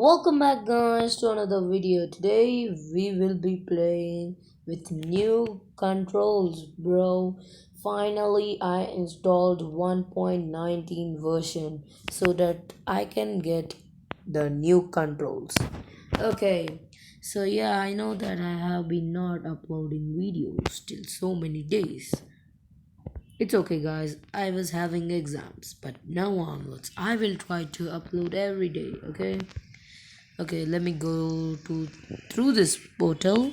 Welcome back guys to another video. Today we will be playing with new controls, bro. Finally I installed 1.19 version so that I can get the new controls. Okay, so yeah, I know that I have been not uploading videos till so many days. It's okay guys, I was having exams, but now onwards I will try to upload every day, okay? Okay, let me go to through this portal.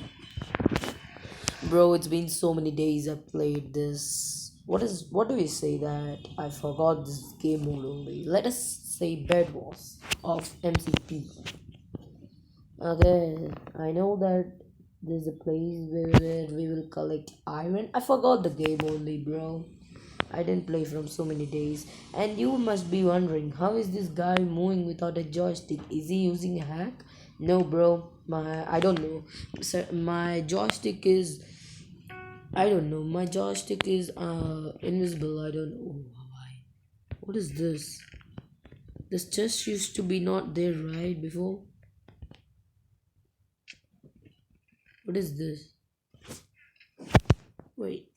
Bro, it's been so many days I played this. What do we say that I forgot this game mode only? Let us say Bed Wars of MCP. Okay, I know that there's a place where we will collect iron. I forgot the game only, bro. I didn't play from so many days. And you must be wondering, how is this guy moving without a joystick? Is he using a hack? No, bro. I don't know. Sir, my joystick is I don't know. My joystick is invisible. I don't know why. What is this? This chest used to be not there right before. What is this? Wait.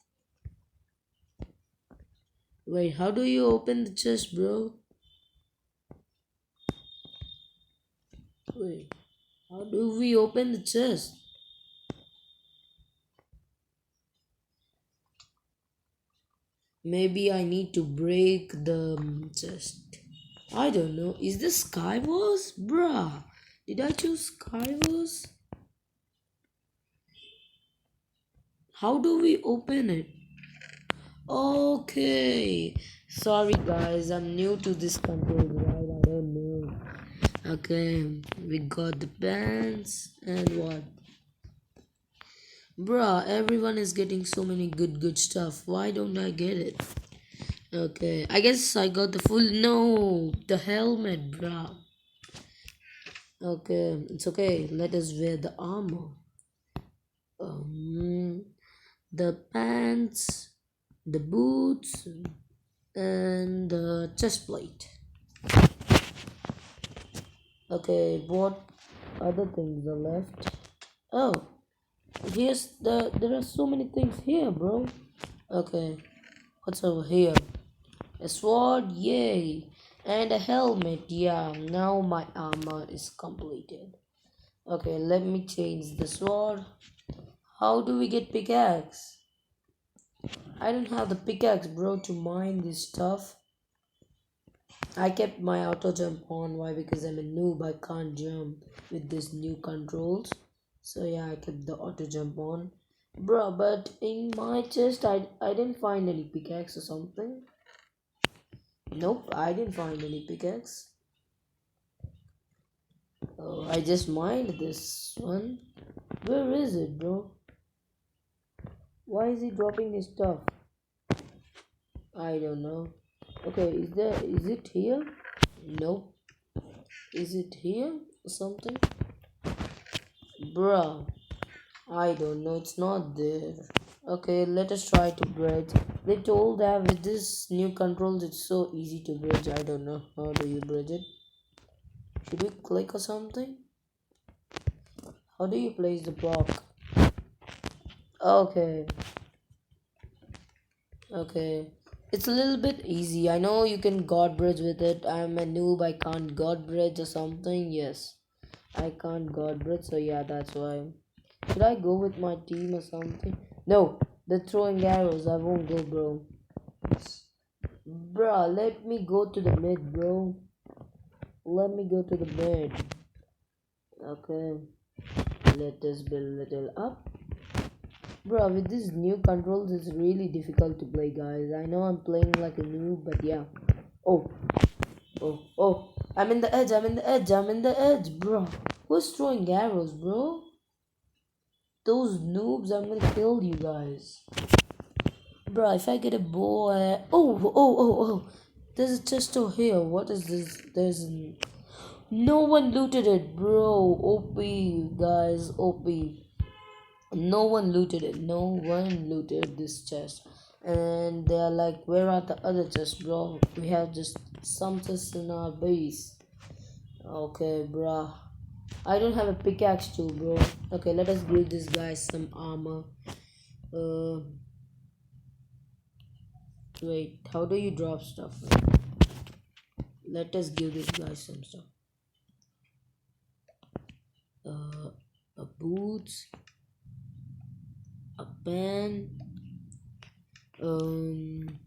Wait, how do you open the chest, bro? Wait. How do we open the chest? Maybe I need to break the chest. I don't know. Is this skywars? Bruh. Did I choose skywars? How do we open it? Okay. Sorry guys, I'm new to this control, right? I don't know. Okay, we got the pants and what? Bruh, everyone is getting so many good stuff. Why don't I get it? Okay, I guess I got the full. No, the helmet, bruh. Okay, it's okay. Let us wear the armor. Um, the pants, the boots, and the chest plate. Okay, what other things are left? Oh, there are so many things here, bro. Okay, what's over here? A sword, yay! And a helmet, yeah. Now my armor is completed. Okay, let me change the sword. How do we get pickaxe? I don't have the pickaxe, bro, to mine this stuff. I kept my auto jump on. Why? Because I'm a noob. I can't jump with this new controls. So yeah, I kept the auto jump on. Bro, but in my chest, I didn't find any pickaxe or something. Nope, I didn't find any pickaxe. Oh, I just mined this one. Where is it, bro? Why is he dropping his stuff? I don't know. Okay, is it here? Nope. Is it here or something? Bruh, I don't know. It's not there. Okay, let us try to bridge. They told that with this new controls, it's so easy to bridge. I don't know. How do you bridge it? Should we click or something? How do you place the block? Okay. Okay. It's a little bit easy. I know you can god bridge with it. I'm a noob. I can't god bridge or something. Yes. I can't god bridge. So yeah, that's why. Should I go with my team or something? No. They're throwing arrows. I won't go, bro. Bruh, let me go to the mid, bro. Let me go to the mid. Okay. Let us build a little up. Bro, with these new controls, it's really difficult to play, guys. I know I'm playing like a noob, but yeah. Oh, oh. I'm in the edge, bro. Who's throwing arrows, bro? Those noobs, I'm gonna kill you guys. Bro, if I get a bow, oh. There's a chest over here. What is this? No one looted it, bro. OP, guys, OP. No one looted it. No one looted this chest. And they're like, where are the other chests, bro? We have just some chests in our base. Okay, bruh. I don't have a pickaxe too, bro. Okay, let us give this guy some armor. Uh, Wait, how do you drop stuff? Let us give this guy some stuff. Uh, a boots, a pen. Um,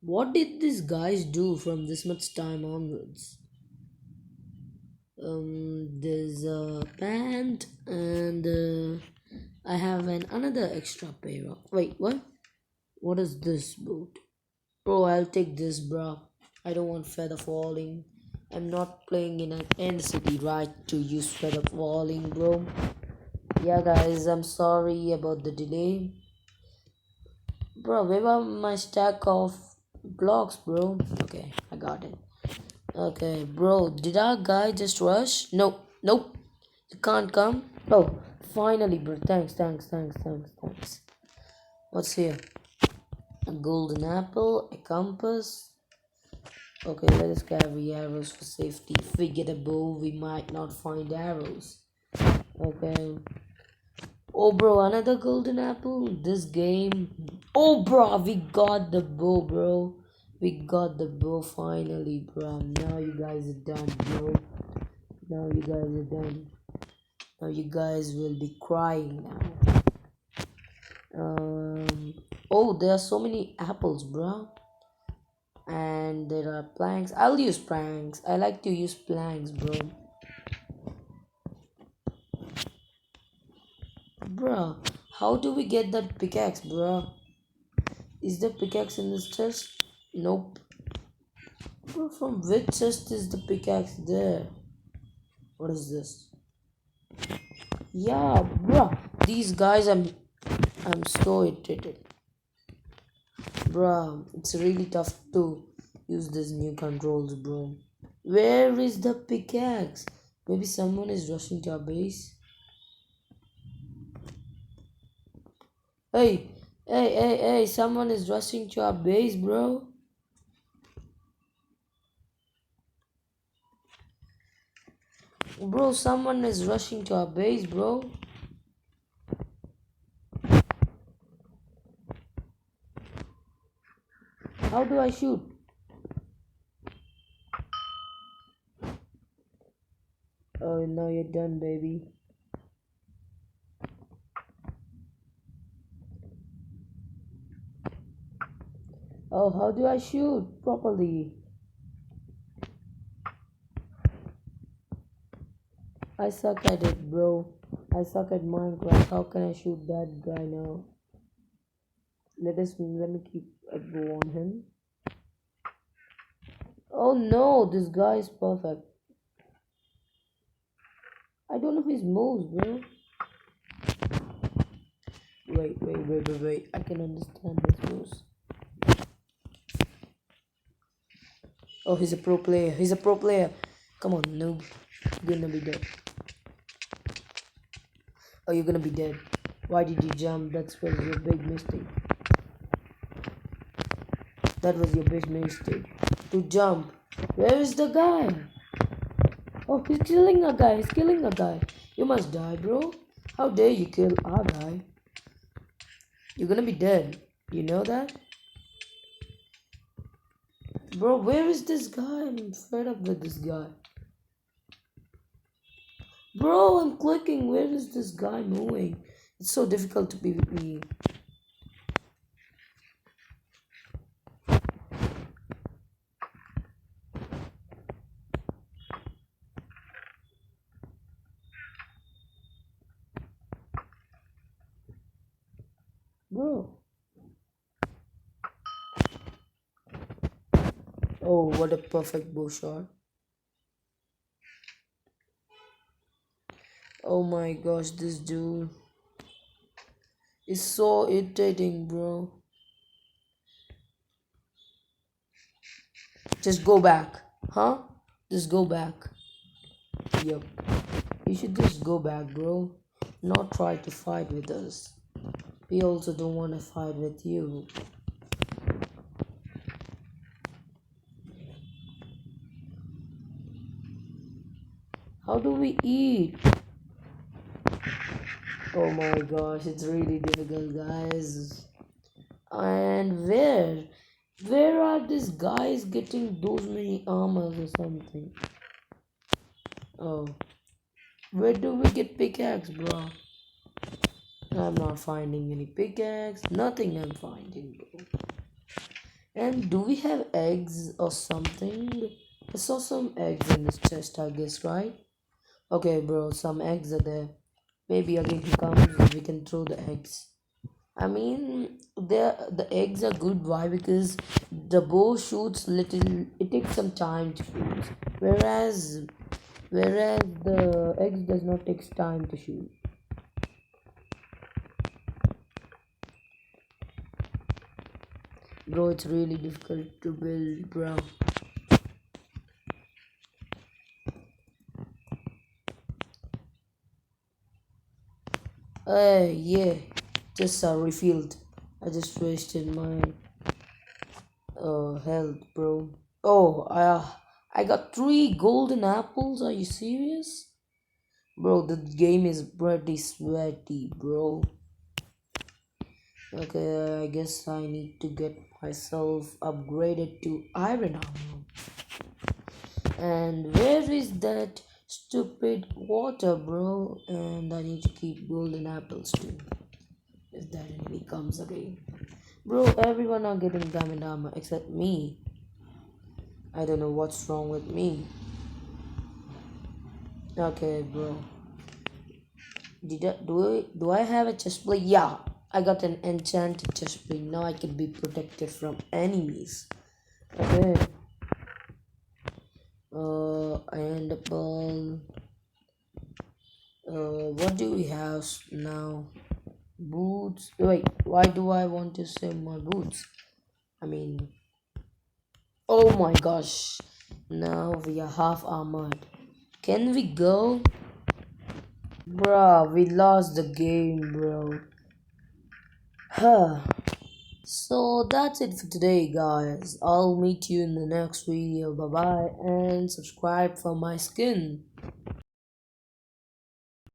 what did these guys do from this much time onwards? There's a pant and I have another extra pair of. Wait, what? What is this boot? Bro, I'll take this, bro. I don't want feather falling. I'm not playing in an end city, right? To use feather falling, bro. Yeah, guys, I'm sorry about the delay. Bro, where are my stack of blocks, bro? Okay, I got it. Okay, bro, did our guy just rush? No, nope. You can't come. Oh, finally, bro. Thanks. What's here? A golden apple, a compass. Okay, let us carry arrows for safety. If we get a bow, we might not find arrows. Okay. Oh, bro, another golden apple. This game. Oh, bro, we got the bow, bro. We got the bow finally, bro. Now you guys are done, bro. Now you guys are done. Now you guys will be crying now. Oh, there are so many apples, bro. And there are planks. I'll use planks. I like to use planks, bro. Bro, how do we get that pickaxe, bro? Is the pickaxe in this chest? Nope. Bro, from which chest is the pickaxe there? What is this? Yeah, bro. These guys, I'm so irritated. Bro, it's really tough to use these new controls, bro. Where is the pickaxe? Maybe someone is rushing to our base. Hey, someone is rushing to our base, bro. Bro, someone is rushing to our base, bro. How do I shoot? Oh, now you're done, baby. Oh, how do I shoot properly? I suck at it, bro. I suck at Minecraft. How can I shoot that guy now? Let me keep a bow on him. Oh no, this guy is perfect. I don't know his moves, bro. Wait. I can understand his moves. Oh, he's a pro player. Come on, noob. You're gonna be dead. Oh, you're gonna be dead. Why did you jump? That was your big mistake. That was your big mistake. To jump. Where is the guy? Oh, he's killing a guy. You must die, bro. How dare you kill our guy? You're gonna be dead. You know that? Bro, where is this guy? I'm fed up with this guy. Bro, I'm clicking. Where is this guy moving? It's so difficult to be with me. Bro. Oh, what a perfect bow shot. Oh my gosh, this dude is so irritating, bro. Just go back. Huh? Just go back. Yup. You should just go back, bro. Not try to fight with us. We also don't want to fight with you. How do we eat? Oh my gosh, it's really difficult, guys. And where are these guys getting those many armors or something? Oh, where do we get pickaxe, bro? I'm not finding any pickaxe. Nothing I'm finding, bro. And do we have eggs or something? I saw some eggs in this chest, I guess, right? Okay, bro, some eggs are there. Maybe again he comes, we can throw the eggs. I mean, the eggs are good. Why? Because the bow shoots little. It takes some time to shoot, whereas the eggs does not take time to shoot. Bro, it's really difficult to build, bro. Yeah, just refilled. I just wasted my health, bro. Oh, I got three golden apples. Are you serious? Bro, the game is pretty sweaty, bro. Okay, I guess I need to get myself upgraded to iron armor. And where is that stupid water, bro? And I need to keep golden apples too. If that enemy comes again. Bro, everyone are getting diamond armor except me. I don't know what's wrong with me. Okay, bro. Do I have a chest plate? Yeah, I got an enchanted chest plate. Now I can be protected from enemies. Okay. And what do we have now? Boots. Wait, why do I want to save my boots? I mean, oh my gosh. Now we are half armored. Can we go? Bruh, we lost the game, bro. Huh. So that's it for today, guys. I'll meet you in the next video. Bye bye, and subscribe for my skin.